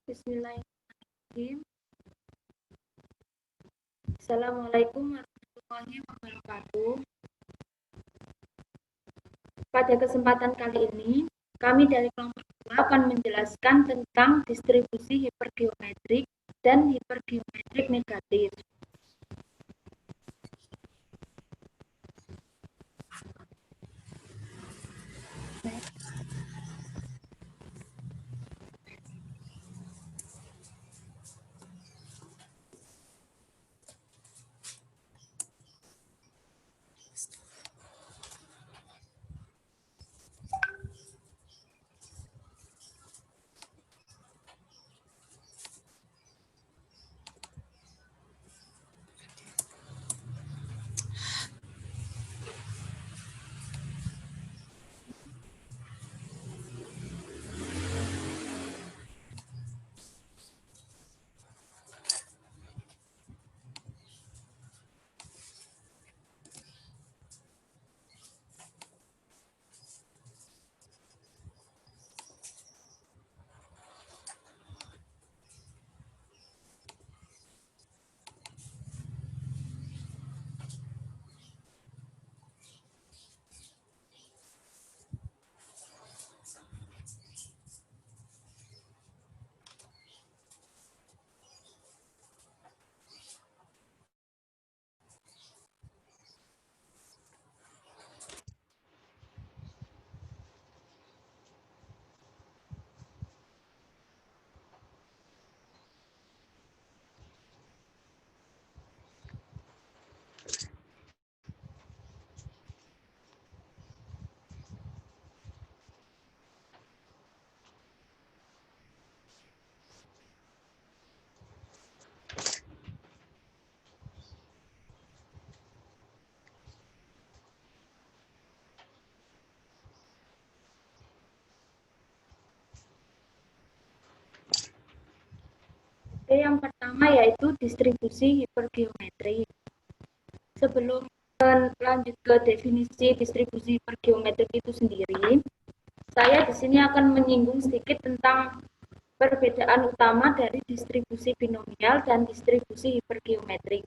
Bismillahirrahmanirrahim. Assalamualaikum warahmatullahi wabarakatuh. Pada kesempatan kali ini, kami dari kelompok 2 akan menjelaskan tentang distribusi hipergeometrik dan hipergeometrik negatif. Yang pertama yaitu distribusi hipergeometrik. Sebelum lanjut ke definisi distribusi hipergeometrik itu sendiri, saya di sini akan menyinggung sedikit tentang perbedaan utama dari distribusi binomial dan distribusi hipergeometrik.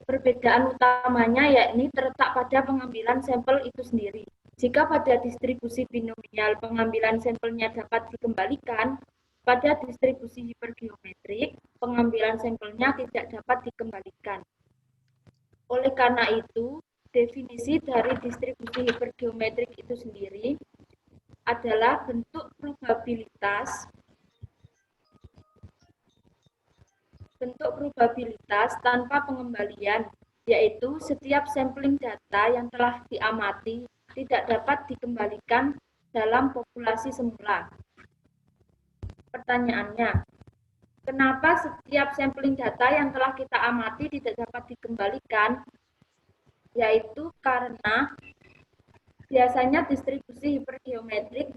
Perbedaan utamanya yakni terletak pada pengambilan sampel itu sendiri. Jika pada distribusi binomial pengambilan sampelnya dapat dikembalikan, pada distribusi hipergeometrik pengambilan sampelnya tidak dapat dikembalikan. Oleh karena itu, definisi dari distribusi hipergeometrik itu sendiri adalah bentuk probabilitas tanpa pengembalian, yaitu setiap sampling data yang telah diamati tidak dapat dikembalikan dalam populasi semula. Pertanyaannya, kenapa setiap sampling data yang telah kita amati tidak dapat dikembalikan? Yaitu karena biasanya distribusi hipergeometrik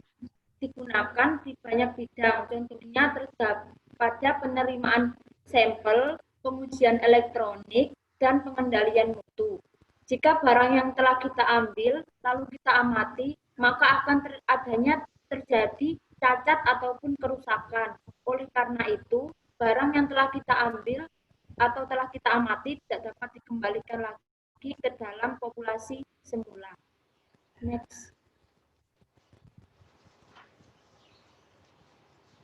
digunakan di banyak bidang, contohnya pada penerimaan sampel, pengujian elektronik, dan pengendalian mutu. Jika barang yang telah kita ambil lalu kita amati, maka akan terjadi cacat ataupun kerusakan. Oleh karena itu, barang yang telah kita ambil atau telah kita amati tidak dapat dikembalikan lagi ke dalam populasi semula. Next.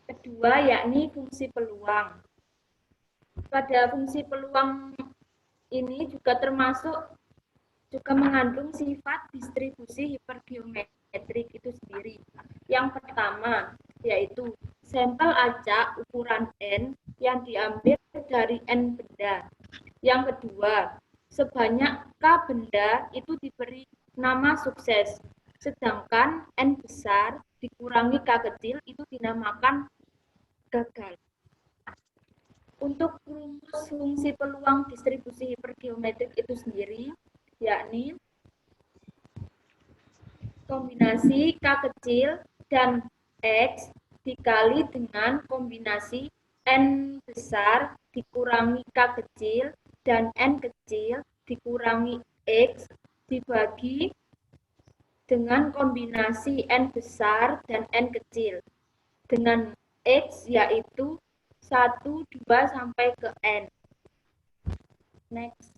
Kedua, yakni fungsi peluang. Pada fungsi peluang ini juga mengandung sifat distribusi hipergeometrik itu sendiri. Yang pertama, yaitu sampel acak ukuran N yang diambil dari N benda. Yang kedua, sebanyak K benda itu diberi nama sukses, sedangkan N besar dikurangi K kecil itu dinamakan gagal. Untuk rumus fungsi peluang distribusi hipergeometrik itu sendiri, yakni kombinasi K kecil dan X dikali dengan kombinasi N besar dikurangi K kecil dan N kecil dikurangi X dibagi dengan kombinasi N besar dan N kecil. Dengan X yaitu 1, 2, sampai ke N. Next.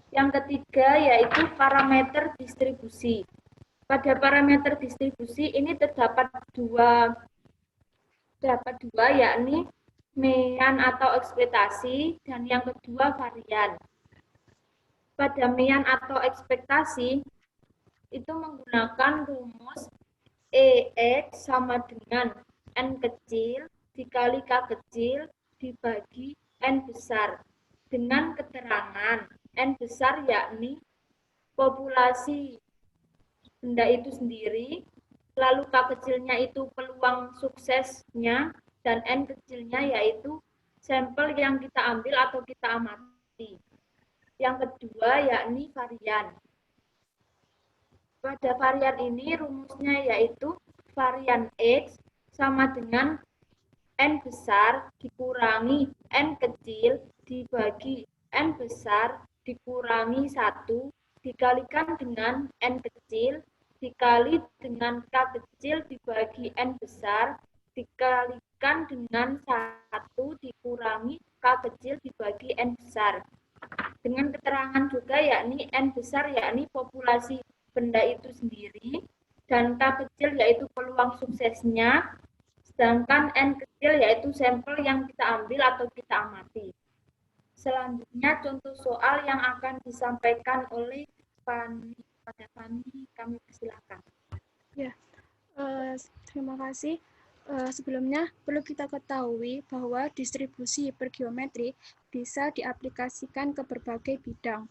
Yang ketiga yaitu parameter distribusi. Pada parameter distribusi ini terdapat dua yakni mean atau ekspektasi dan yang kedua varian. Pada mean atau ekspektasi itu menggunakan rumus EX sama dengan N kecil dikali K kecil dibagi N besar dengan keterangan N besar yakni populasi benda itu sendiri, lalu K kecilnya itu peluang suksesnya, dan N kecilnya yaitu sampel yang kita ambil atau kita amati. Yang kedua yakni varian. Pada varian ini rumusnya yaitu varian X sama dengan N besar dikurangi N kecil dibagi N besar dikurangi 1 dikalikan dengan N kecil dikali dengan K kecil dibagi N besar dikalikan dengan 1 dikurangi K kecil dibagi N besar. Dengan keterangan juga yakni N besar yakni populasi benda itu sendiri dan K kecil yaitu peluang suksesnya, sedangkan N kecil yaitu sampel yang kita ambil atau kita amati. Selanjutnya contoh soal yang akan disampaikan oleh Fani. Pada Fani kami persilakan. Ya, terima kasih. Sebelumnya perlu kita ketahui bahwa distribusi hipergeometri bisa diaplikasikan ke berbagai bidang,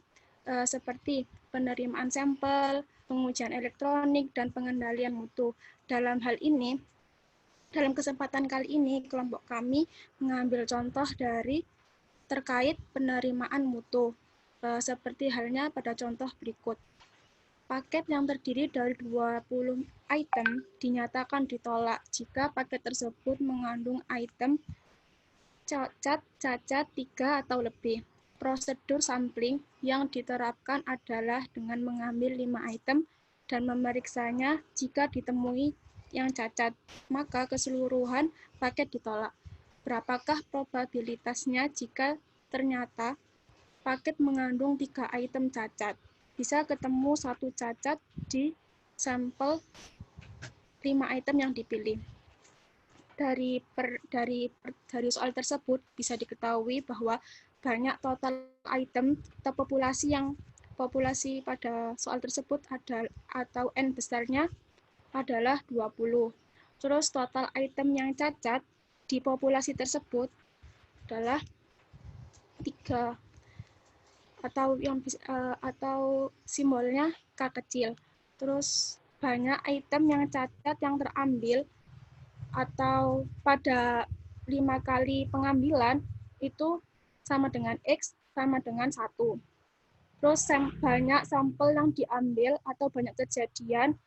seperti penerimaan sampel, pengujian elektronik, dan pengendalian mutu. Dalam hal ini, dalam kesempatan kali ini, kelompok kami mengambil contoh dari terkait penerimaan mutu, seperti halnya pada contoh berikut. Paket yang terdiri dari 20 item dinyatakan ditolak jika paket tersebut mengandung item cacat 3 atau lebih. Prosedur sampling yang diterapkan adalah dengan mengambil 5 item dan memeriksanya. Jika ditemui yang cacat, maka keseluruhan paket ditolak. Berapakah probabilitasnya jika ternyata paket mengandung 3 item cacat? Bisa ketemu 1 cacat di sampel 5 item yang dipilih. Dari soal tersebut bisa diketahui bahwa banyak total item atau populasi pada soal tersebut atau N besarnya adalah 20. Terus total item yang cacat di populasi tersebut adalah 3 atau simbolnya K kecil. Terus banyak item yang cacat yang terambil atau pada 5 kali pengambilan itu sama dengan X sama dengan 1. Terus banyak sampel yang diambil atau banyak kejadian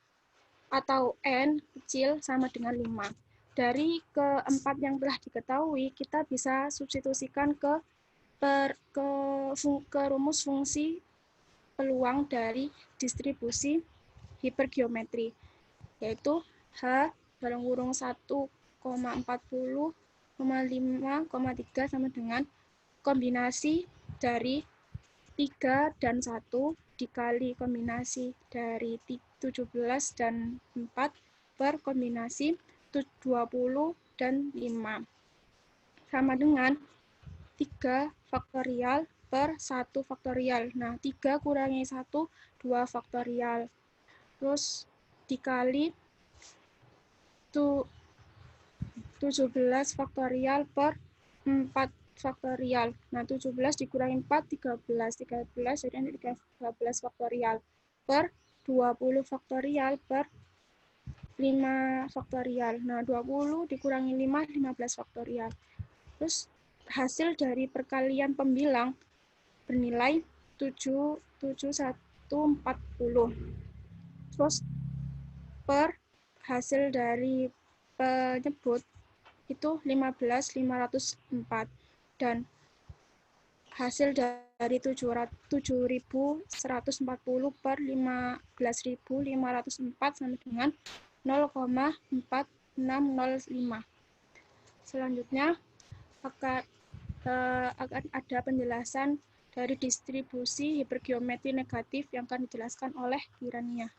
atau N kecil sama dengan 5. Dari keempat yang telah diketahui, kita bisa substitusikan ke rumus fungsi peluang dari distribusi hipergeometri, yaitu H dalam kurung 1,40, 5,3 sama dengan kombinasi dari 3 dan 1 dikali kombinasi dari 17 dan 4 per kombinasi 20 dan 5 sama dengan 3 faktorial per 1 faktorial. Nah, 3 kurangi 1, 2 faktorial. Terus dikali 17 faktorial per 4 faktorial. Nah, 17 dikurangi 4, 13. 13 jadi 13 faktorial per 20 faktorial per 5 faktorial. Nah, 20 dikurangi 5, 15 faktorial. Terus hasil dari perkalian pembilang bernilai 7140. Terus per hasil dari penyebut itu 15.504 dan hasil dari 7.140 per 15.504 sama dengan 0,4605. Selanjutnya akan ada penjelasan dari distribusi hipergeometri negatif yang akan dijelaskan oleh Irania.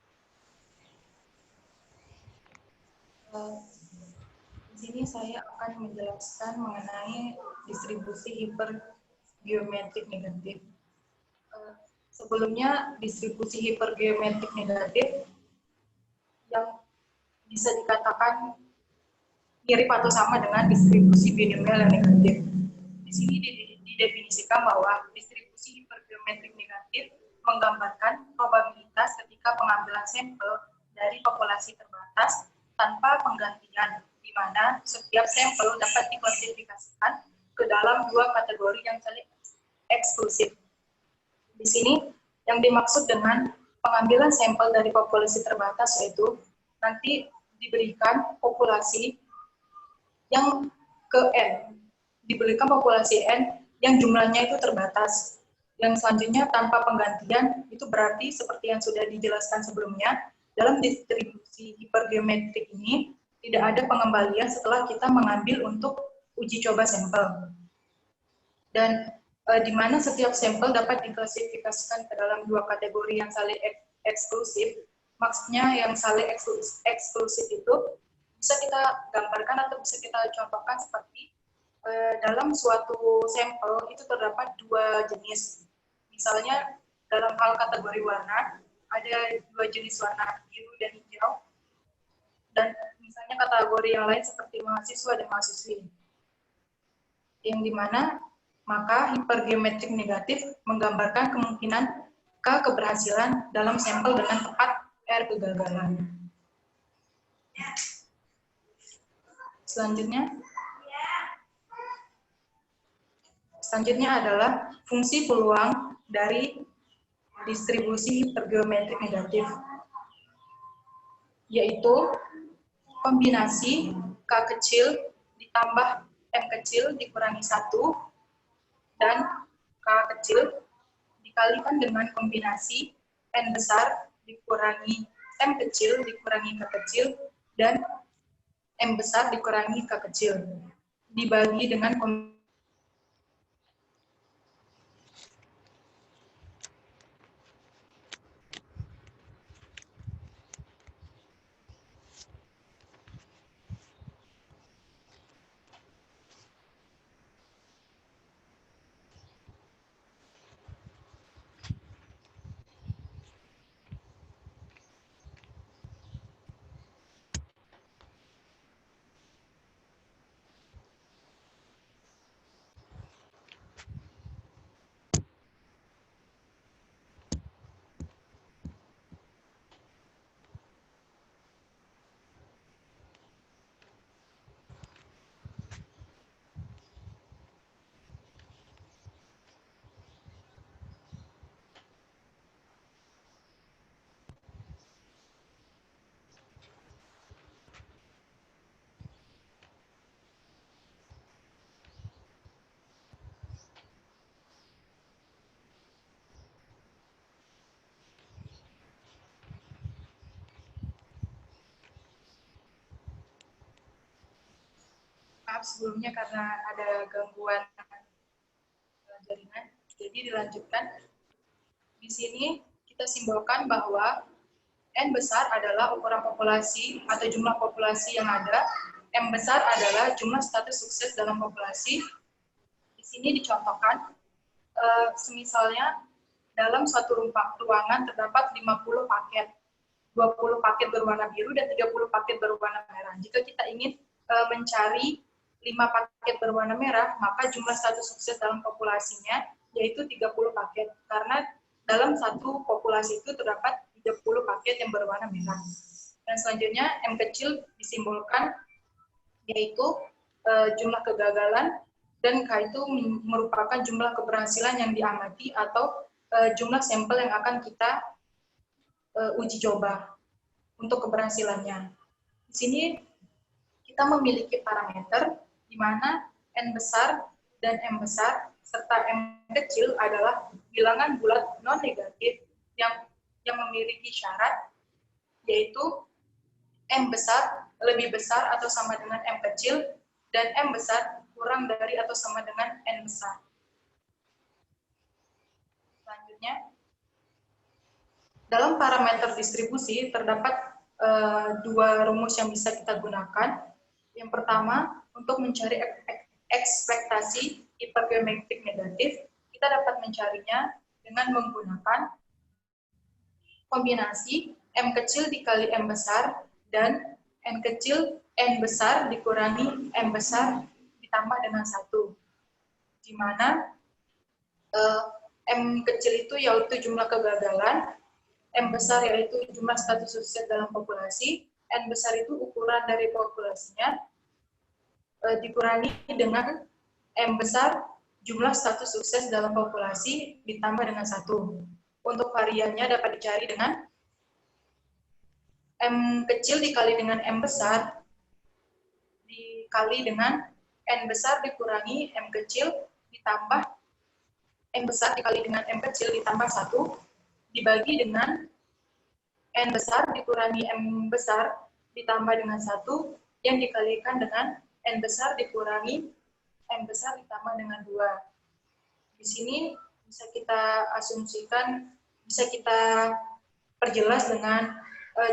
Di sini saya akan menjelaskan mengenai distribusi hipergeometrik negatif. Sebelumnya, distribusi hipergeometrik negatif yang bisa dikatakan mirip atau sama dengan distribusi binomial yang negatif. Di sini didefinisikan bahwa distribusi hipergeometrik negatif menggambarkan probabilitas ketika pengambilan sampel dari populasi terbatas tanpa penggantian, di mana setiap sampel dapat diklasifikasikan ke dalam dua kategori yang saling eksklusif. Di sini yang dimaksud dengan pengambilan sampel dari populasi terbatas yaitu nanti diberikan populasi yang ke N, diberikan populasi N yang jumlahnya itu terbatas. Yang selanjutnya tanpa penggantian itu berarti seperti yang sudah dijelaskan sebelumnya, dalam distribusi hipergeometrik ini tidak ada pengembalian setelah kita mengambil untuk uji coba sampel. Dan di mana setiap sampel dapat diklasifikasikan ke dalam dua kategori yang saling eksklusif. Maksudnya yang saling eksklusif itu bisa kita gambarkan atau bisa kita contohkan seperti dalam suatu sampel itu terdapat dua jenis. Misalnya dalam hal kategori warna, ada dua jenis warna, biru dan hijau. Dan misalnya kategori yang lain seperti mahasiswa dan mahasiswi. Yang dimana maka hipergeometrik negatif menggambarkan kemungkinan keberhasilan dalam sampel dengan tepat R kegagalan. Selanjutnya adalah fungsi peluang dari distribusi hipergeometrik negatif, yaitu kombinasi K kecil ditambah M kecil dikurangi 1 dan K kecil dikalikan dengan kombinasi N besar dikurangi M kecil dikurangi K kecil dan M besar dikurangi K kecil dibagi dengan sebelumnya karena ada gangguan jaringan, jadi dilanjutkan. Di sini kita simbolkan bahwa N besar adalah ukuran populasi atau jumlah populasi yang ada, M besar adalah jumlah status sukses dalam populasi. Di sini dicontohkan, semisalnya dalam suatu ruangan terdapat 50 paket, 20 paket berwarna biru dan 30 paket berwarna merah. Jika kita ingin mencari 5 paket berwarna merah, maka jumlah status sukses dalam populasinya yaitu 30 paket. Karena dalam satu populasi itu terdapat 30 paket yang berwarna merah. Dan selanjutnya M kecil disimbolkan yaitu jumlah kegagalan dan K itu merupakan jumlah keberhasilan yang diamati atau jumlah sampel yang akan kita uji coba untuk keberhasilannya. Di sini kita memiliki parameter di mana N besar dan M besar serta M kecil adalah bilangan bulat non-negatif yang memiliki syarat, yaitu M besar lebih besar atau sama dengan M kecil, dan M besar kurang dari atau sama dengan N besar. Selanjutnya, dalam parameter distribusi terdapat dua rumus yang bisa kita gunakan. Yang pertama, untuk mencari ekspektasi hipergeometrik negatif, kita dapat mencarinya dengan menggunakan kombinasi M kecil dikali M besar dan N kecil N besar dikurangi M besar ditambah dengan 1. Di mana M kecil itu yaitu jumlah kegagalan, M besar yaitu jumlah status sukses dalam populasi, N besar itu ukuran dari populasinya, dikurangi dengan M besar jumlah status sukses dalam populasi ditambah dengan 1. Untuk variannya dapat dicari dengan M kecil dikali dengan M besar dikali dengan N besar dikurangi M kecil ditambah M besar dikali dengan M kecil ditambah 1 dibagi dengan N besar dikurangi M besar ditambah dengan 1 yang dikalikan dengan N besar dikurangi M besar ditambah dengan 2. Di sini bisa kita asumsikan, bisa kita perjelas dengan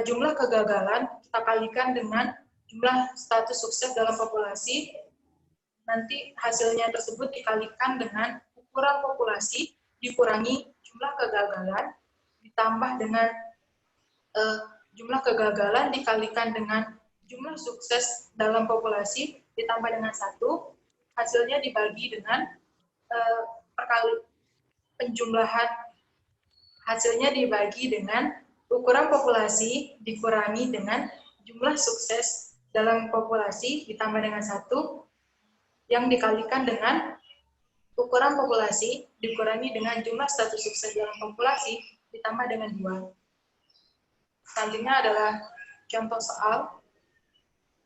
jumlah kegagalan kita kalikan dengan jumlah status sukses dalam populasi, nanti hasilnya tersebut dikalikan dengan ukuran populasi dikurangi jumlah kegagalan ditambah dengan jumlah kegagalan dikalikan dengan jumlah sukses dalam populasi ditambah dengan 1, hasilnya dibagi dengan perkali penjumlahan, hasilnya dibagi dengan ukuran populasi dikurangi dengan jumlah sukses dalam populasi ditambah dengan 1 yang dikalikan dengan ukuran populasi dikurangi dengan jumlah status sukses dalam populasi ditambah dengan 2. Selanjutnya adalah contoh soal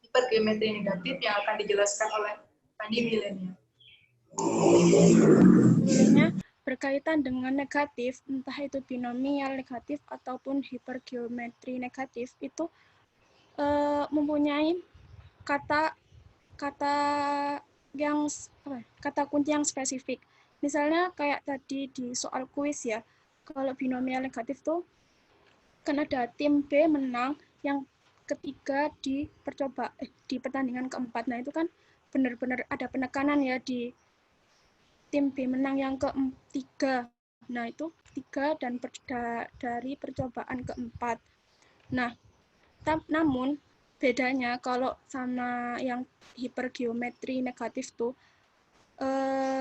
hipergeometri negatif yang akan dijelaskan oleh Kandi Milenia. Berkaitan dengan negatif, entah itu binomial negatif ataupun hipergeometri negatif, itu mempunyai kata kunci yang spesifik. Misalnya kayak tadi di soal kuis ya, kalau binomial negatif tuh kan ada tim B menang yang ketiga di pertandingan keempat. Nah, itu kan benar-benar ada penekanan ya di tim B menang yang ketiga. Nah, itu 3 dan dari percobaan keempat. Nah, namun bedanya kalau sama yang hipergeometri negatif tuh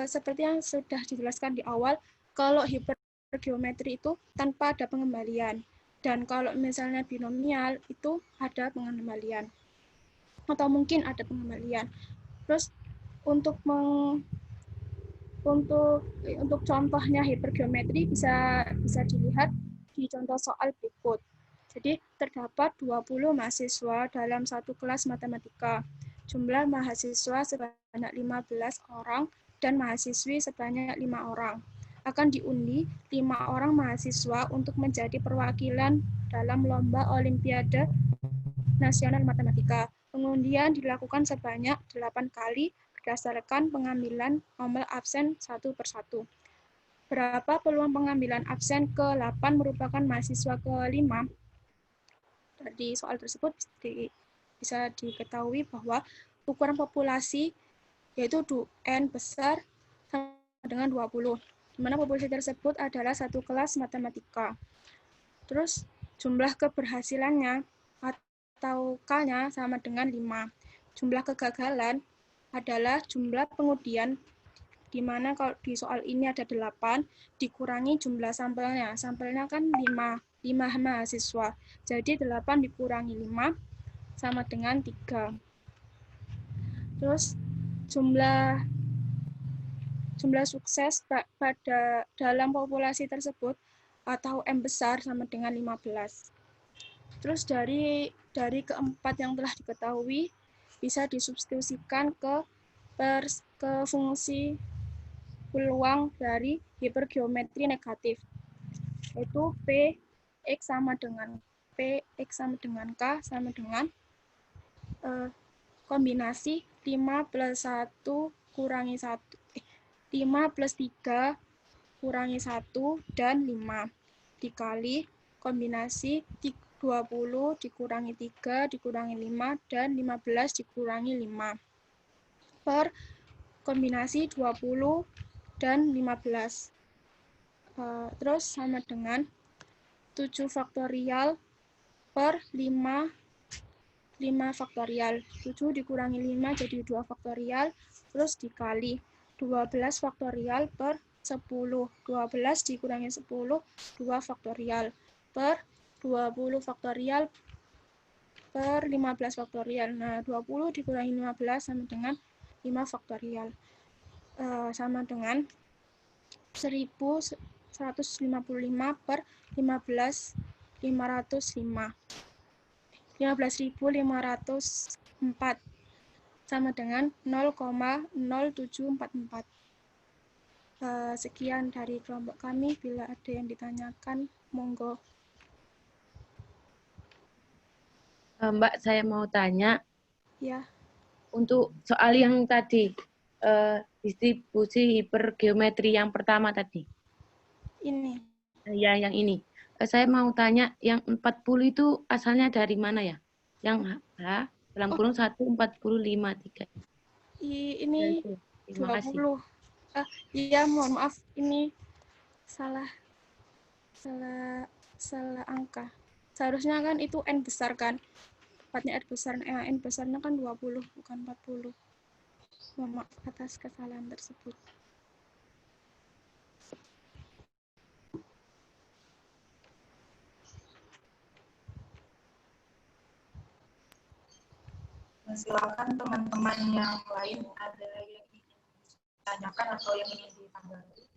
seperti yang sudah dijelaskan di awal, kalau hipergeometri itu tanpa ada pengembalian. Dan kalau misalnya binomial itu ada pengembalian. Atau mungkin ada pengembalian. Terus untuk contohnya hipergeometri bisa dilihat di contoh soal berikut. Jadi terdapat 20 mahasiswa dalam satu kelas matematika. Jumlah mahasiswa sebanyak 15 orang dan mahasiswi sebanyak 5 orang. Akan diundi 5 orang mahasiswa untuk menjadi perwakilan dalam lomba Olimpiade Nasional Matematika. Pengundian dilakukan sebanyak 8 kali berdasarkan pengambilan nomor absen satu persatu. Berapa peluang pengambilan absen ke-8 merupakan mahasiswa ke-5? Dari soal tersebut bisa diketahui bahwa ukuran populasi yaitu N besar sama dengan 20, di mana populasi tersebut adalah satu kelas matematika. Terus jumlah keberhasilannya atau K-nya sama dengan 5. Jumlah kegagalan adalah jumlah pengundian, di mana kalau di soal ini ada 8, dikurangi jumlah sampelnya. Sampelnya kan 5 mahasiswa. Jadi 8 dikurangi 5 sama dengan 3. Terus jumlah sukses pada dalam populasi tersebut atau M besar sama dengan 15. Terus dari keempat yang telah diketahui bisa disubstitusikan ke fungsi peluang dari hipergeometri negatif, yaitu P X sama dengan K sama dengan kombinasi 5 plus 1 kurangi 1, 5 plus 3 kurangi 1 dan 5 dikali kombinasi 20 dikurangi 3 dikurangi 5 dan 15 dikurangi 5 per kombinasi 20 dan 15. Terus sama dengan 7 faktorial per 5 faktorial. 7 dikurangi 5 jadi 2 faktorial, terus dikali 12 faktorial per 10. 12 dikurangi 10, 2 faktorial per 20 faktorial per 15 faktorial. Nah, 20 dikurangi 15 sama dengan 5 faktorial. Sama dengan 1155 per 15.505. 15.504 sama dengan 0,0744. Sekian dari kelompok kami. Bila ada yang ditanyakan, monggo. Mbak, saya mau tanya. Ya. Untuk soal yang tadi, distribusi hipergeometri yang pertama tadi. Ini. Ya, yang ini. Saya mau tanya, yang 40 itu asalnya dari mana ya? Yang H, dalam kurung 1, 45, 3. Ini Terima 20. Iya, mohon maaf. Ini salah angka. Seharusnya kan itu N besar kan? Tepatnya N besarnya kan 20, bukan 40. Mohon maaf atas kesalahan tersebut. Silakan teman-teman yang lain ada yang ingin ditanyakan atau yang ingin ditanggapi.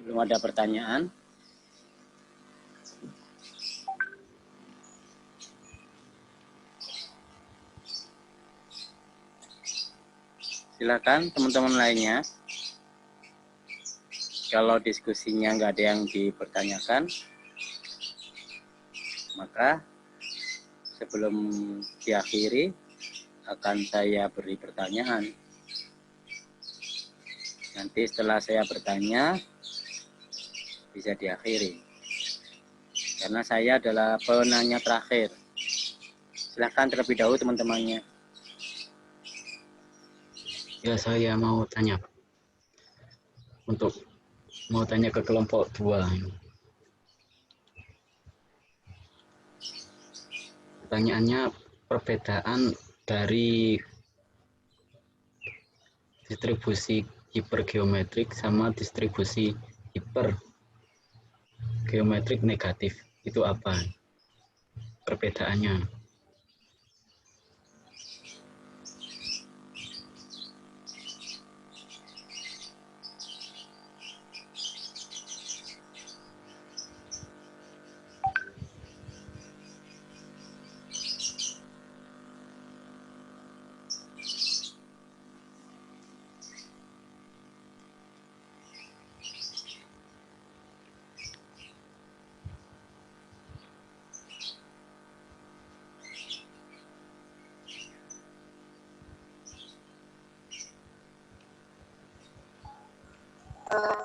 Belum ada pertanyaan. Silakan teman-teman lainnya. Kalau diskusinya nggak ada yang dipertanyakan, maka sebelum diakhiri akan saya beri pertanyaan. Nanti setelah saya bertanya, bisa diakhiri. Karena saya adalah penanya terakhir. Silahkan terlebih dahulu teman-temannya. Ya, saya mau tanya, Pak. Mau tanya ke kelompok 2. Pertanyaannya, perbedaan dari distribusi hipergeometrik sama distribusi hipergeometrik negatif itu apa perbedaannya?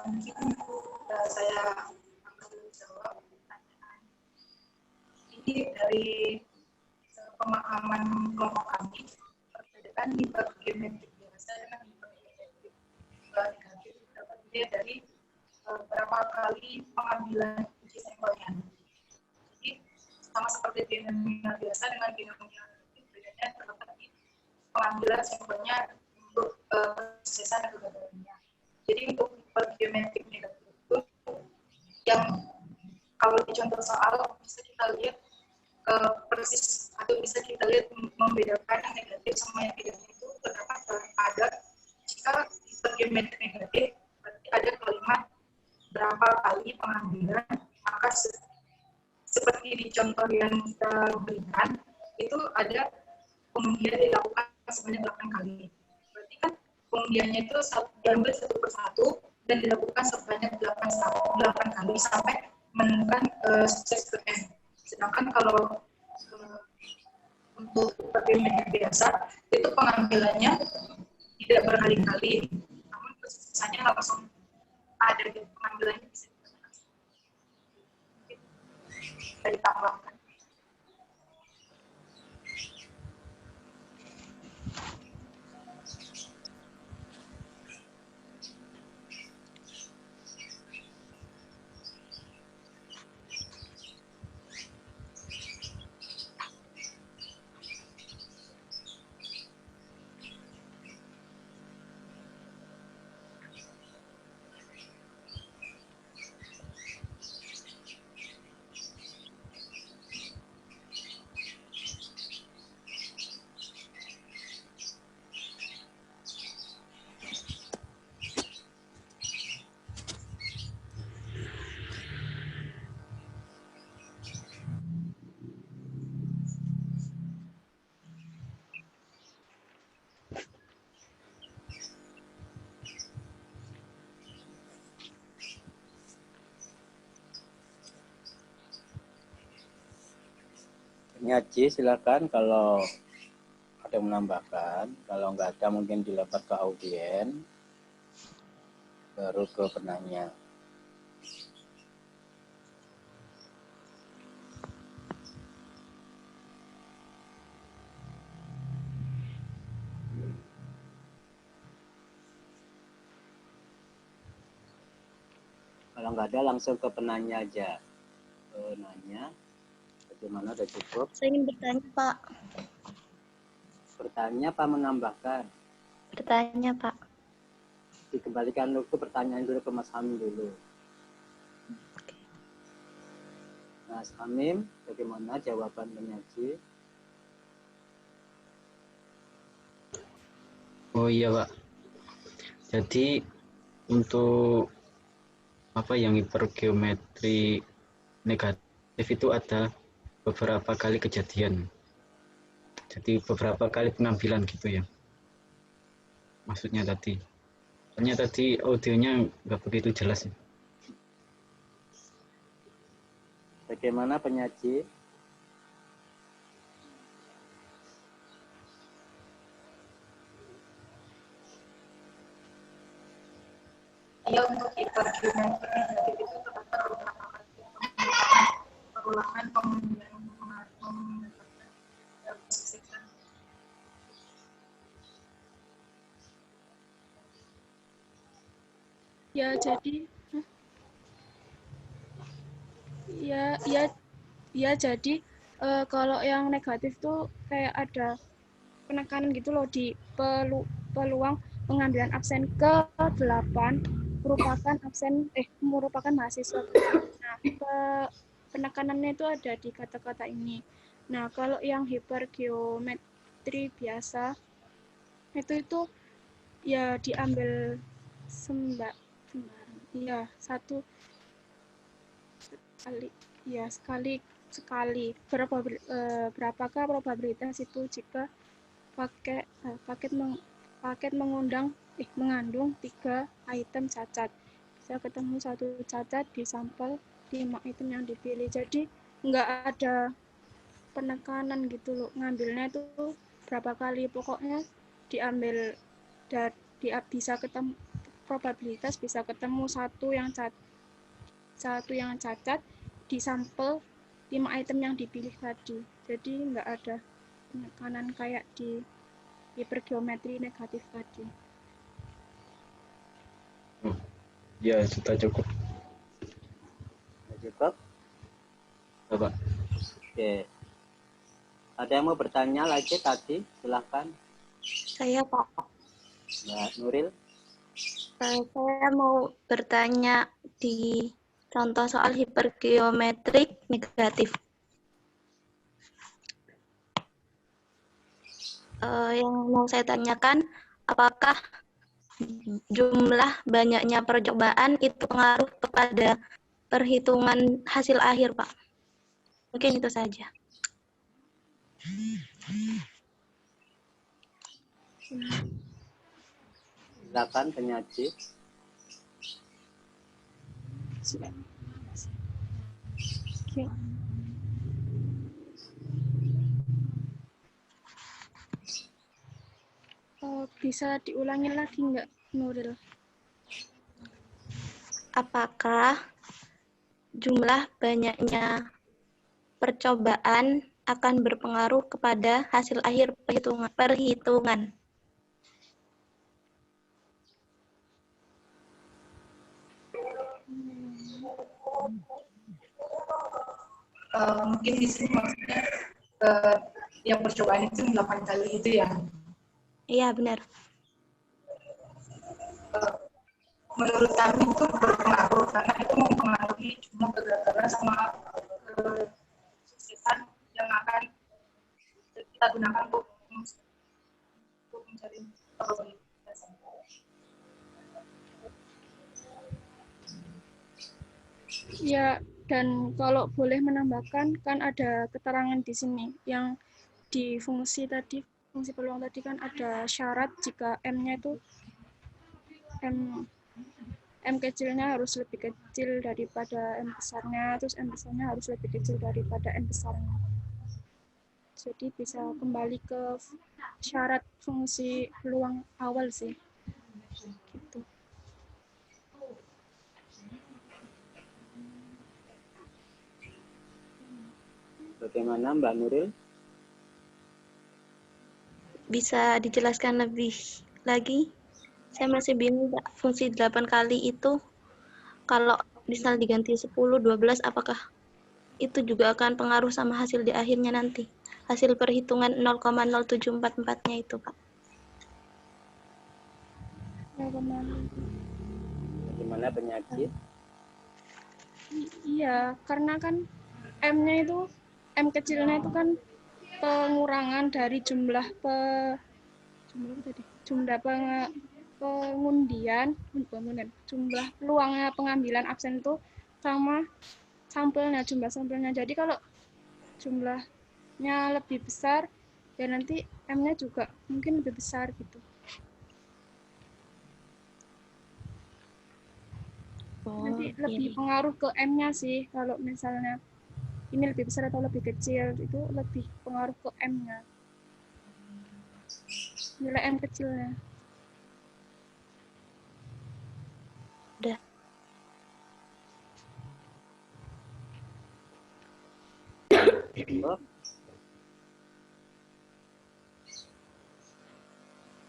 Mungkin saya akan menjawab pertanyaan ini dari pemahaman kelompok kami, perbedaan hipergeometrik biasa dengan hipergeometrik negatif dapat dilihat dari berapa kali pengambilan uji sampelnya. Jadi sama seperti binomial biasa dengan binomial negatif, bedanya terletak di pengambilan sampelnya untuk prosesnya dan kegabalannya. Jadi untuk hipergeometrik negatif itu yang kalau di contoh soal bisa kita lihat persis atau bisa kita lihat membedakan yang negatif sama yang tidak itu terdapat pada jika hipergeometrik negatif berarti ada kalimat berapa kali pengambilan, maka seperti di contoh yang kita berikan itu ada pengundian dilakukan sebanyak 8 kali. Berarti kan pengundiannya itu diambil satu persatu dan dilakukan sebanyak 8 kali sampai menemukan sukses ke N. Sedangkan kalau untuk hipergeometrik biasa itu pengambilannya tidak berkali-kali, namun prosesnya langsung ada di pengambilannya bisa ditambahkan. Penyaji silakan kalau ada yang menambahkan, kalau nggak ada mungkin dilempar ke audien, baru ke penanya. Kalau nggak ada langsung ke penanya aja. Penanya, bagaimana udah cukup? Saya ingin bertanya, Pak. Bertanya apa menambahkan? Bertanya, Pak. Dikembalikan dulu pertanyaan dulu ke Mas Hamim dulu. Mas Hamim, bagaimana jawaban penyaji? Oh iya Pak. Jadi untuk apa yang hipergeometri negatif itu ada beberapa kali kejadian. Jadi beberapa kali pengambilan gitu ya. Maksudnya tadi. Soalnya tadi audionya nggak begitu jelas. Bagaimana penyaji? Ya untuk hipergeometrik negatif itu terdapat beberapa kali perulangan pengundian untuk mendapatkan kesuksesan. Ya, jadi jadi kalau yang negatif tuh kayak ada penekanan gitu loh di peluang pengambilan absen ke-8 merupakan mahasiswa. Nah, penekanannya itu ada di kata-kata ini. Nah, kalau yang hipergeometri biasa itu ya diambil satu sekali berapakah probabilitas itu jika paket mengandung 3 item cacat, bisa ketemu 1 cacat di sampel 5 item yang dipilih. Jadi nggak ada penekanan gitu loh, ngambilnya itu berapa kali, pokoknya diambil bisa ketemu probabilitas bisa ketemu 1 yang satu yang cacat di sampel 5 item yang dipilih tadi. Jadi nggak ada penekanan kayak di hipergeometri negatif tadi. Ya, sudah cukup. Cukup? Bapak. Oke. Ada yang mau bertanya lagi tadi? Silahkan. Saya Pak. Mbak Nuril. Saya mau bertanya di contoh soal hipergeometrik negatif. Yang mau saya tanyakan, apakah jumlah banyaknya percobaan itu pengaruh kepada perhitungan hasil akhir, Pak? Mungkin itu saja. Silakan penyaji. Oke. Bisa diulangi lagi nggak, Nuril? Apakah jumlah banyaknya percobaan akan berpengaruh kepada hasil akhir perhitungan? Mungkin di sini maksudnya yang percobaan itu 8 kali itu ya. Iya, benar. Menurut kami itu berpengaruh karena itu mempengaruhi jumlah kegagalan sama kesuksesan yang akan kita gunakan untuk mencari probabilitas. Ya, dan kalau boleh menambahkan, kan ada keterangan di sini yang di fungsi peluang tadi kan ada syarat jika M-nya itu M kecilnya harus lebih kecil daripada M besarnya, terus M besarnya harus lebih kecil daripada M besarnya. Jadi bisa kembali ke syarat fungsi peluang awal sih. Gitu. Bagaimana Mbak Nuril? Bisa dijelaskan lebih lagi? Saya masih bingung, Pak. Fungsi 8 kali itu kalau misal diganti 10, 12, apakah itu juga akan pengaruh sama hasil di akhirnya nanti? Hasil perhitungan 0,0744-nya itu, Pak. Bagaimana penyaji? Iya, karena kan M-nya itu, M kecilnya itu kan pengurangan dari jumlah pengundian, jumlah peluangnya pengambilan absen itu sama sampelnya, jumlah sampelnya. Jadi kalau jumlahnya lebih besar, ya nanti M-nya juga mungkin lebih besar gitu. Nanti lebih pengaruh ke M-nya sih, kalau misalnya ini lebih besar atau lebih kecil, itu lebih pengaruh ke M-nya. Nilai M kecilnya. Udah.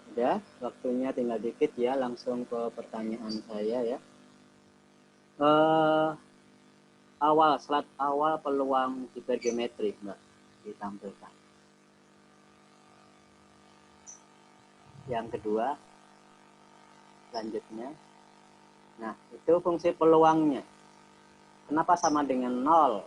Udah, waktunya tinggal dikit ya, langsung ke pertanyaan saya ya. Slide awal peluang hipergeometrik, Mbak, ditampilkan. Yang kedua, selanjutnya. Nah, itu fungsi peluangnya. Kenapa sama dengan 0?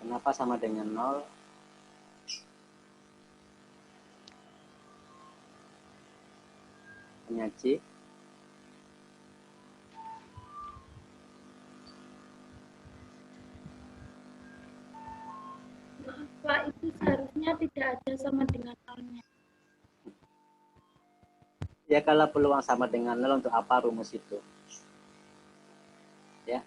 Kenapa sama dengan 0? Penyaji. Pak, itu seharusnya tidak ada sama dengan nolnya. Ya, kalau peluang sama dengan 0, untuk apa rumus itu? Ya.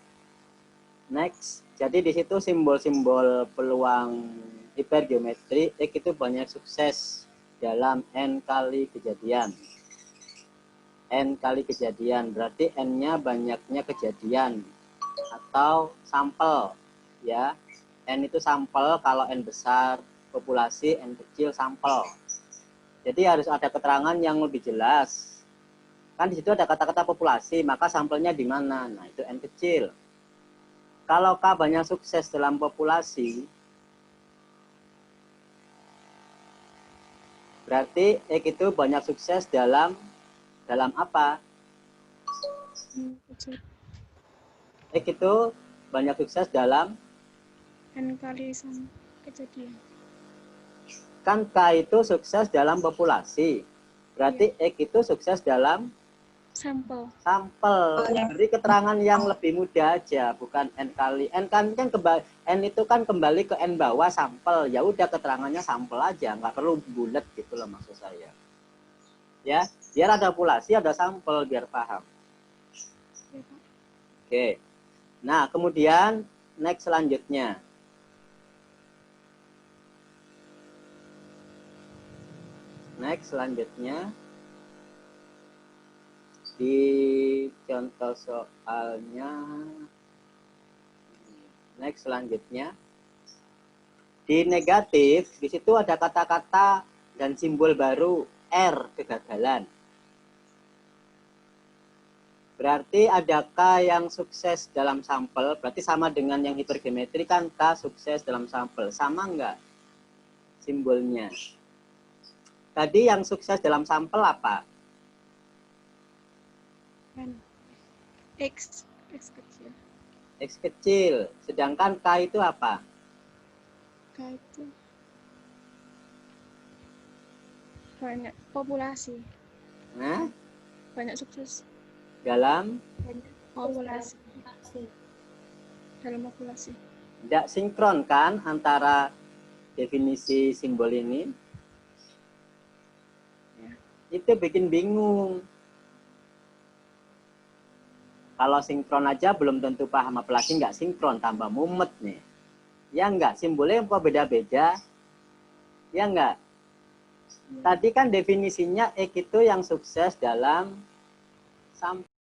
Next. Jadi di situ simbol-simbol peluang hipergeometri X itu banyak sukses. dalam N kali kejadian. N kali kejadian berarti N-nya banyaknya kejadian atau sampel ya. N itu sampel, kalau N besar populasi, N kecil sampel. Jadi harus ada keterangan yang lebih jelas. Kan di situ ada kata-kata populasi, maka sampelnya di mana? Nah, itu N kecil. Kalau K banyak sukses dalam populasi, berarti X itu banyak sukses dalam apa? X itu banyak sukses dalam N kali sama kejadian. kan K itu sukses dalam populasi. Berarti X itu sukses dalam Sampel. Jadi keterangan yang lebih mudah aja, bukan N kali. N kan kembali, N itu kan kembali ke N bawah sampel. Ya udah keterangannya sampel aja, nggak perlu bulat gitu loh maksud saya. Ya, biar ada populasi, ada sampel biar paham. Oke. Nah, kemudian next selanjutnya. Next selanjutnya. Di contoh soalnya, next selanjutnya, di negatif, di situ ada kata-kata dan simbol baru, R, kegagalan. Berarti ada K yang sukses dalam sampel, berarti sama dengan yang hipergeometri kan K sukses dalam sampel. Sama enggak simbolnya? Tadi yang sukses dalam sampel apa? X kecil. X kecil. Sedangkan K itu apa? K itu banyak populasi. Nah, Banyak sukses dalam populasi. Dalam populasi. tidak sinkron kan antara definisi simbol ini? Ya. Itu bikin bingung. Kalau sinkron aja belum tentu paham, apalagi nggak sinkron, tambah mumet nih. Ya nggak, simbolnya apa beda-beda? Ya nggak? Tadi kan definisinya X itu yang sukses dalam sampel.